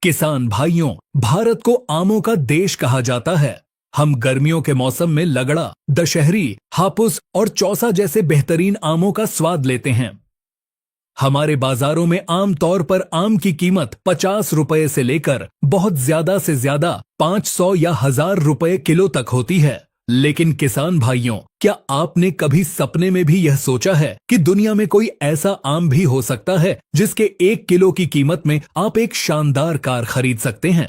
किसान भाइयों, भारत को आमों का देश कहा जाता है। हम गर्मियों के मौसम में लगड़ा, दशहरी, हापुस और चौसा जैसे बेहतरीन आमों का स्वाद लेते हैं। हमारे बाजारों में आम तौर पर आम की कीमत 50 रुपए से लेकर बहुत ज्यादा से ज्यादा 500 या 1000 रुपए किलो तक होती है। लेकिन किसान भाइयों, क्या आपने कभी सपने में भी यह सोचा है कि दुनिया में कोई ऐसा आम भी हो सकता है जिसके 1 किलो की कीमत में आप एक शानदार कार खरीद सकते हैं?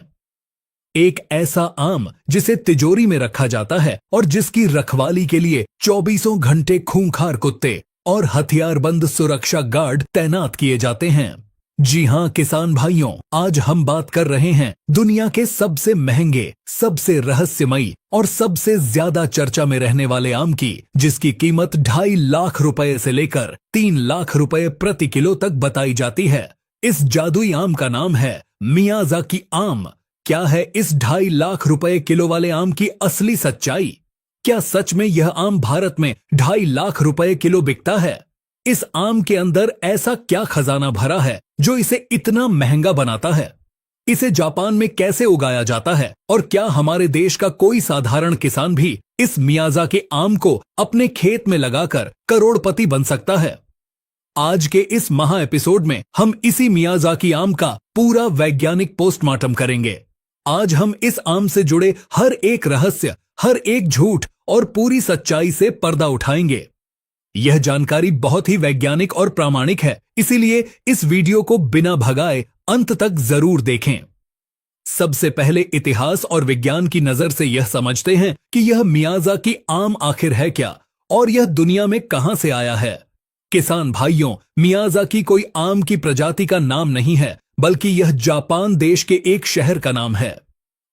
एक ऐसा आम जिसे तिजोरी में रखा जाता है और जिसकी रखवाली के लिए 24 घंटे खूंखार कुत्ते और हथियारबंद सुरक्षा गार्ड तैनात किए जाते हैं। जी हां किसान भाइयों, आज हम बात कर रहे हैं दुनिया के सबसे महंगे, सबसे रहस्यमयी और सबसे ज्यादा चर्चा में रहने वाले आम की, जिसकी कीमत 2.5 लाख रुपए से लेकर 3 लाख रुपए प्रति किलो तक बताई जाती है। इस जादुई आम का नाम है मियाज़ाकी आम। क्या है इस 2.5 लाख रुपए किलो वाले आम की असली सच्चाई? क्या सच में यह आम भारत में 2.5 लाख रुपए किलो बिकता है? इस आम के अंदर ऐसा क्या खजाना भरा है जो इसे इतना महंगा बनाता है? इसे जापान में कैसे उगाया जाता है और क्या हमारे देश का कोई साधारण किसान भी इस मियाज़ाकी आम को अपने खेत में लगाकर करोड़पति बन सकता है? आज के इस महा एपिसोड में हम इसी मियाज़ाकी आम का पूरा वैज्ञानिक पोस्टमार्टम करेंगे। आज हम इस आम से जुड़े हर एक रहस्य, हर एक झूठ और पूरी सच्चाई से पर्दा उठाएंगे। यह जानकारी बहुत ही वैज्ञानिक और प्रामाणिक है, इसीलिए इस वीडियो को बिना भगाए अंत तक जरूर देखें। सबसे पहले इतिहास और विज्ञान की नजर से यह समझते हैं कि यह मियाज़ाकी आम आखिर है क्या और यह दुनिया में कहां से आया है। किसान भाइयों, मियाज़ाकी कोई आम की प्रजाति का नाम नहीं है, बल्कि यह जापान देश के एक शहर का नाम है।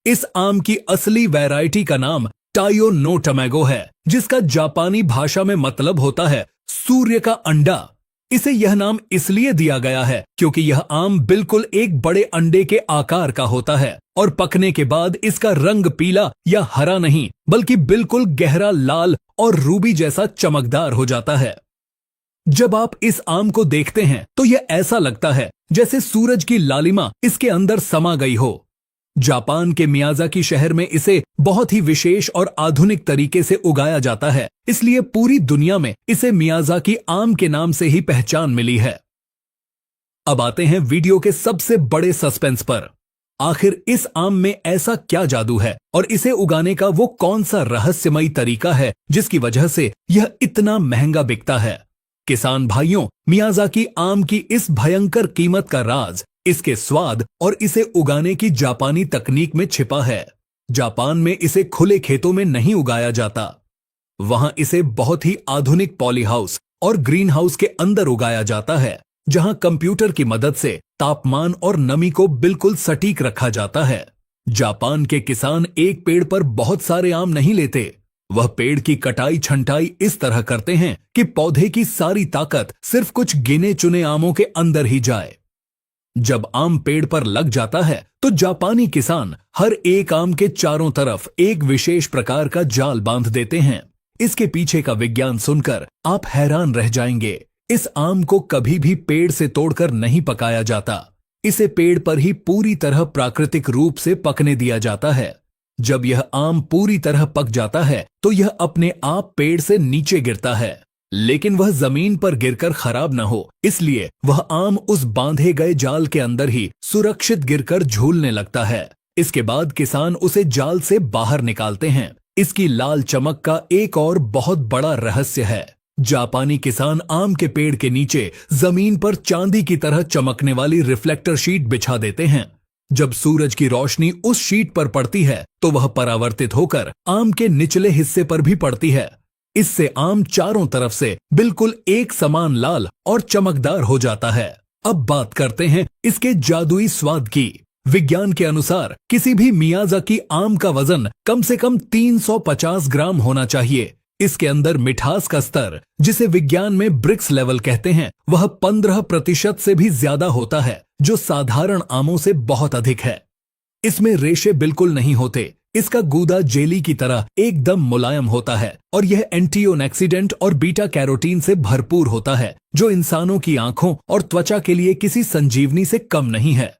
इस आम की असली वैरायटी का नाम टाइयो नो टमैगो है, जिसका जापानी भाषा में मतलब होता है सूर्य का अंडा। इसे यह नाम इसलिए दिया गया है क्योंकि यह आम बिल्कुल एक बड़े अंडे के आकार का होता है और पकने के बाद इसका रंग पीला या हरा नहीं, बल्कि बिल्कुल गहरा लाल और रूबी जैसा चमकदार हो जाता है। जब आप इस आम को देखते हैं तो यह ऐसा लगता है जैसे सूरज की लालिमा इसके अंदर समा गई हो। जापान के मियाज़ाकी शहर में इसे बहुत ही विशेष और आधुनिक तरीके से उगाया जाता है, इसलिए पूरी दुनिया में इसे मियाज़ाकी आम के नाम से ही पहचान मिली है। अब आते हैं वीडियो के सबसे बड़े सस्पेंस पर। आखिर इस आम में ऐसा क्या जादू है और इसे उगाने का वो कौन सा रहस्यमयी तरीका है जिसकी वजह से यह इतना महंगा बिकता है? किसान भाइयों, मियाज़ाकी आम की इस भयंकर कीमत का राज इसके स्वाद और इसे उगाने की जापानी तकनीक में छिपा है। जापान में इसे खुले खेतों में नहीं उगाया जाता। वहां इसे बहुत ही आधुनिक पॉली हाउस और ग्रीन हाउस के अंदर उगाया जाता है, जहां कंप्यूटर की मदद से तापमान और नमी को बिल्कुल सटीक रखा जाता है। जापान के किसान एक पेड़ पर बहुत सारे आम नहीं लेते। वह पेड़ की कटाई छंटाई इस तरह करते हैं कि पौधे की सारी ताकत सिर्फ कुछ गिने चुने आमों के अंदर ही जाए। जब आम पेड़ पर लग जाता है तो जापानी किसान हर एक आम के चारों तरफ एक विशेष प्रकार का जाल बांध देते हैं। इसके पीछे का विज्ञान सुनकर आप हैरान रह जाएंगे। इस आम को कभी भी पेड़ से तोड़कर नहीं पकाया जाता। इसे पेड़ पर ही पूरी तरह प्राकृतिक रूप से पकने दिया जाता है। जब यह आम पूरी तरह पक जाता है तो यह अपने आप पेड़ से नीचे गिरता है, लेकिन वह जमीन पर गिरकर खराब न हो, इसलिए वह आम उस बांधे गए जाल के अंदर ही सुरक्षित गिरकर झूलने लगता है। इसके बाद किसान उसे जाल से बाहर निकालते हैं। इसकी लाल चमक का एक और बहुत बड़ा रहस्य है। जापानी किसान आम के पेड़ के नीचे जमीन पर चांदी की तरह चमकने वाली रिफ्लेक्टर शीट बिछा देते हैं। जब सूरज की रोशनी उस शीट पर पड़ती है तो वह परावर्तित होकर आम के निचले हिस्से पर भी पड़ती है। इससे आम चारों तरफ से बिल्कुल एक समान लाल और चमकदार हो जाता है। अब बात करते हैं इसके जादुई स्वाद की। विज्ञान के अनुसार किसी भी मियाज़ाकी आम का वजन कम से कम 350 ग्राम होना चाहिए। इसके अंदर मिठास का स्तर, जिसे विज्ञान में ब्रिक्स लेवल कहते हैं, वह 15% से भी ज्यादा होता है, जो साधारण आमों से बहुत अधिक है। इसमें रेशे बिल्कुल नहीं होते। इसका गूदा जेली की तरह एकदम मुलायम होता है और यह एंटीऑक्सीडेंट और बीटा कैरोटीन से भरपूर होता है, जो इंसानों की आंखों और त्वचा के लिए किसी संजीवनी से कम नहीं है।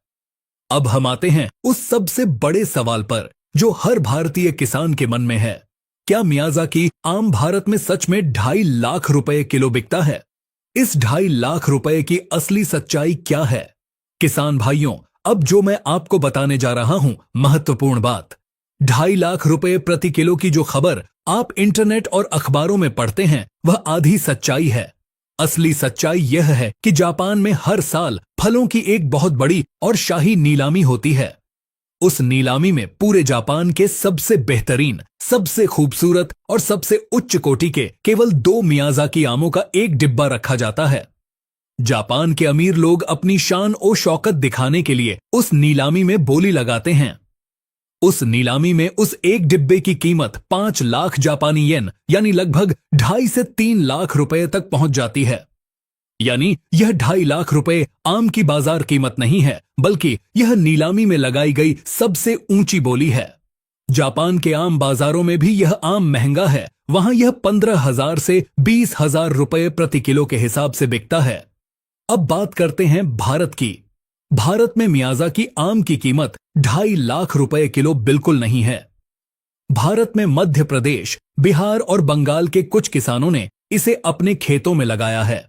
अब हम आते हैं उस सबसे बड़े सवाल पर जो हर भारतीय किसान के मन में है। क्या मियाज़ाकी आम भारत में सच में 2.5 लाख रुपए किलो बिकता है? इस 2.5 लाख रुपए की असली सच्चाई क्या है? किसान भाइयों, अब जो मैं आपको बताने जा रहा हूं, महत्वपूर्ण बात। 2.5 लाख रुपए प्रति किलो की जो खबर आप इंटरनेट और अखबारों में पढ़ते हैं, वह आधी सच्चाई है। असली सच्चाई यह है कि जापान में हर साल फलों की एक बहुत बड़ी और शाही नीलामी होती है। उस नीलामी में पूरे जापान के सबसे बेहतरीन, सबसे खूबसूरत और सबसे उच्च कोटि के केवल 2 मियाज़ाकी आमों का एक डिब्बा रखा जाता है। जापान के अमीर लोग अपनी शान और शौकत दिखाने के लिए उस नीलामी में बोली लगाते हैं। उस नीलामी में उस एक डिब्बे की कीमत 5 लाख जापानी येन यानी लगभग 2.5 से 3 लाख रुपए तक पहुंच जाती है। यानी यह 2.5 लाख रुपए आम की बाजार कीमत नहीं है, बल्कि यह नीलामी में लगाई गई सबसे ऊंची बोली है। जापान के आम बाजारों में भी यह आम महंगा है। वहां यह 15,000 से 20,000 रुपए प्रति किलो के हिसाब से बिकता है। अब बात करते हैं भारत की। भारत में मियाज़ाकी आम की कीमत 2.5 लाख रुपए किलो बिल्कुल नहीं है। भारत में मध्य प्रदेश, बिहार और बंगाल के कुछ किसानों ने इसे अपने खेतों में लगाया है।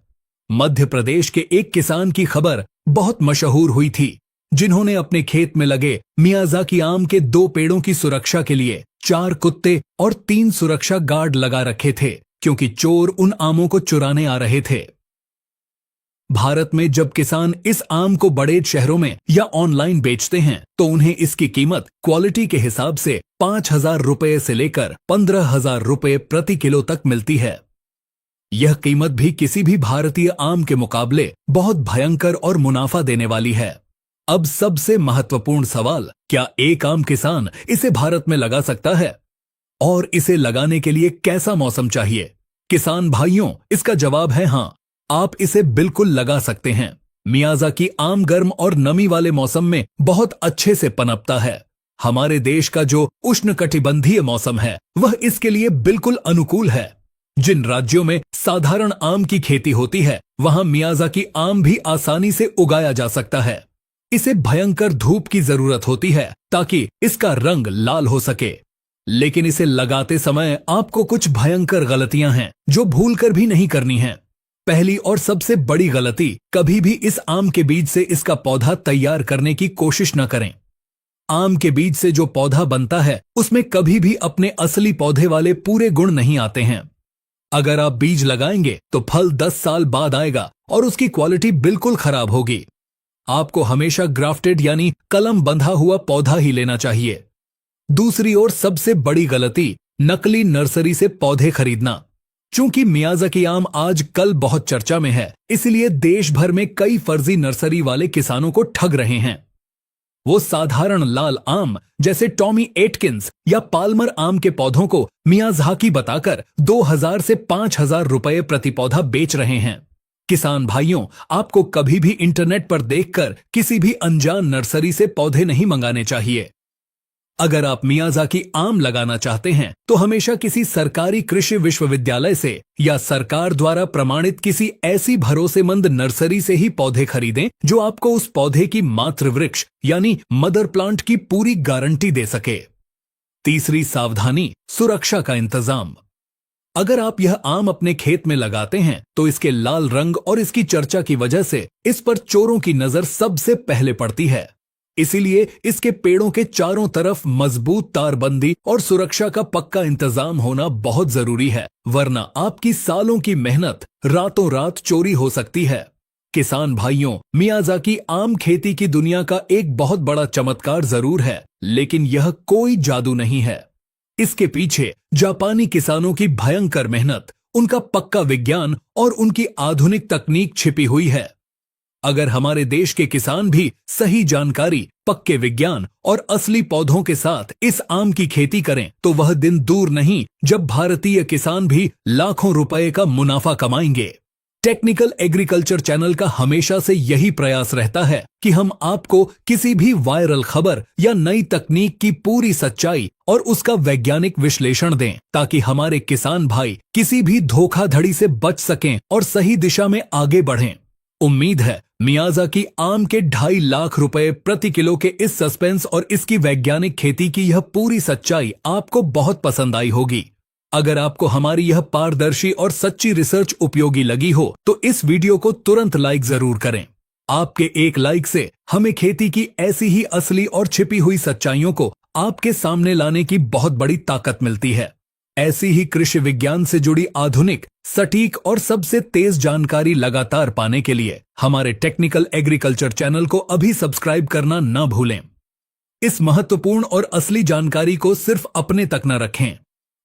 मध्य प्रदेश के एक किसान की खबर बहुत मशहूर हुई थी, जिन्होंने अपने खेत में लगे मियाज़ाकी आम के 2 पेड़ों की सुरक्षा के लिए 4 कुत्ते और 3 सुरक्षा गार्ड लगा रखे थे, क्योंकि चोर उन आमों को चुराने आ रहे थे। भारत में जब किसान इस आम को बड़े शहरों में या ऑनलाइन बेचते हैं, तो उन्हें इसकी कीमत क्वालिटी के हिसाब से 5,000 रुपए से लेकर 15,000 रुपए प्रति किलो तक मिलती है। यह कीमत भी किसी भी भारतीय आम के मुकाबले बहुत भयंकर और मुनाफा देने वाली है। अब सबसे महत्वपूर्ण सवाल, क्या एक आम किसान इसे भारत में लगा सकता है? और इसे लगाने के लिए कैसा मौसम चाहिए? किसान भाइयों, इसका जवाब है हाँ, आप इसे बिल्कुल लगा सकते हैं। मियाज़ाकी आम गर्म और नमी वाले मौसम में बहुत अच्छे से पनपता है। हमारे देश का जो उष्णकटिबंधीय मौसम है, वह इसके लिए बिल्कुल अनुकूल है। जिन राज्यों में साधारण आम की खेती होती है, वहां मियाज़ाकी आम भी आसानी से उगाया जा सकता है। इसे भयंकर धूप की जरूरत होती है ताकि इसका रंग लाल हो सके। लेकिन इसे लगाते समय आपको कुछ भयंकर गलतियां हैं जो भूलकर भी नहीं करनी है। पहली और सबसे बड़ी गलती, कभी भी इस आम के बीज से इसका पौधा तैयार करने की कोशिश न करें। आम के बीज से जो पौधा बनता है, उसमें कभी भी अपने असली पौधे वाले पूरे गुण नहीं आते हैं। अगर आप बीज लगाएंगे तो फल 10 साल बाद आएगा और उसकी क्वालिटी बिल्कुल खराब होगी। आपको हमेशा ग्राफ्टेड यानी कलम बंधा हुआ पौधा ही लेना चाहिए। दूसरी ओर सबसे बड़ी गलती, नकली नर्सरी से पौधे खरीदना। चूंकि मियाज़ाकी आम आज कल बहुत चर्चा में है, इसलिए देश भर में कई फर्जी नर्सरी वाले किसानों को ठग रहे हैं। वो साधारण लाल आम जैसे टॉमी एटकिंस या पाल्मर आम के पौधों को मियाज़ाकी बताकर 2,000 से 5,000 रुपए प्रति पौधा बेच रहे हैं। किसान भाइयों, आपको कभी भी इंटरनेट पर देखकर किसी भी अनजान नर्सरी से पौधे नहीं मंगाने चाहिए। अगर आप मियाज़ाकी आम लगाना चाहते हैं, तो हमेशा किसी सरकारी कृषि विश्वविद्यालय से या सरकार द्वारा प्रमाणित किसी ऐसी भरोसेमंद नर्सरी से ही पौधे खरीदें जो आपको उस पौधे की मातृ वृक्ष यानी मदर प्लांट की पूरी गारंटी दे सके। तीसरी सावधानी, सुरक्षा का इंतजाम। अगर आप यह आम अपने खेत में लगाते हैं, तो इसके लाल रंग और इसकी चर्चा की वजह से इस पर चोरों की नजर सबसे पहले पड़ती है। इसीलिए इसके पेड़ों के चारों तरफ मजबूत तारबंदी और सुरक्षा का पक्का इंतजाम होना बहुत जरूरी है, वरना आपकी सालों की मेहनत रातों रात चोरी हो सकती है। किसान भाइयों, मियाज़ाकी आम खेती की दुनिया का एक बहुत बड़ा चमत्कार जरूर है, लेकिन यह कोई जादू नहीं है। इसके पीछे जापानी किसानों की भयंकर मेहनत, उनका पक्का विज्ञान और उनकी आधुनिक तकनीक छिपी हुई है। अगर हमारे देश के किसान भी सही जानकारी, पक्के विज्ञान और असली पौधों के साथ इस आम की खेती करें, तो वह दिन दूर नहीं जब भारतीय किसान भी लाखों रुपए का मुनाफा कमाएंगे। टेक्निकल एग्रीकल्चर चैनल का हमेशा से यही प्रयास रहता है कि हम आपको किसी भी वायरल खबर या नई तकनीक की पूरी सच्चाई और उसका वैज्ञानिक विश्लेषण दें, ताकि हमारे किसान भाई किसी भी धोखाधड़ी से बच सकें और सही दिशा में आगे बढ़ें। उम्मीद है मियाज़ाकी आम के 2.5 लाख रुपए प्रति किलो के इस सस्पेंस और इसकी वैज्ञानिक खेती की यह पूरी सच्चाई आपको बहुत पसंद आई होगी। अगर आपको हमारी यह पारदर्शी और सच्ची रिसर्च उपयोगी लगी हो तो इस वीडियो को तुरंत लाइक जरूर करें। आपके एक लाइक से हमें खेती की ऐसी ही असली और छिपी हुई सच्चाइयों को आपके सामने लाने की बहुत बड़ी ताकत मिलती है। ऐसी ही कृषि विज्ञान से जुड़ी आधुनिक, सटीक और सबसे तेज जानकारी लगातार पाने के लिए हमारे टेक्निकल एग्रीकल्चर चैनल को अभी सब्सक्राइब करना न भूलें। इस महत्वपूर्ण और असली जानकारी को सिर्फ अपने तक न रखें।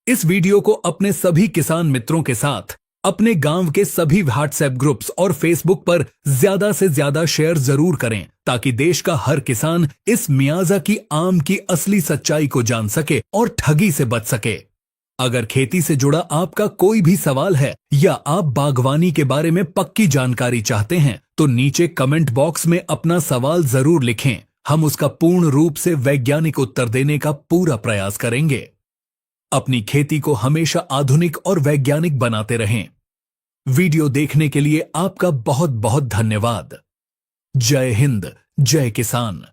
इस वीडियो को अपने सभी किसान मित्रों के साथ, अपने गांव के सभी व्हाट्सएप ग्रुप्स और फेसबुक पर ज्यादा से ज्यादा शेयर जरूर करें ताकि देश का हर किसान इस मियाज़ाकी आम की असली सच्चाई को जान सके और ठगी से बच सके। अगर खेती से जुड़ा आपका कोई भी सवाल है या आप बागवानी के बारे में पक्की जानकारी चाहते हैं तो नीचे कमेंट बॉक्स में अपना सवाल जरूर लिखें। हम उसका पूर्ण रूप से वैज्ञानिक उत्तर देने का पूरा प्रयास करेंगे। अपनी खेती को हमेशा आधुनिक और वैज्ञानिक बनाते रहें। वीडियो देखने के लिए आपका बहुत बहुत धन्यवाद। जय हिंद, जय किसान।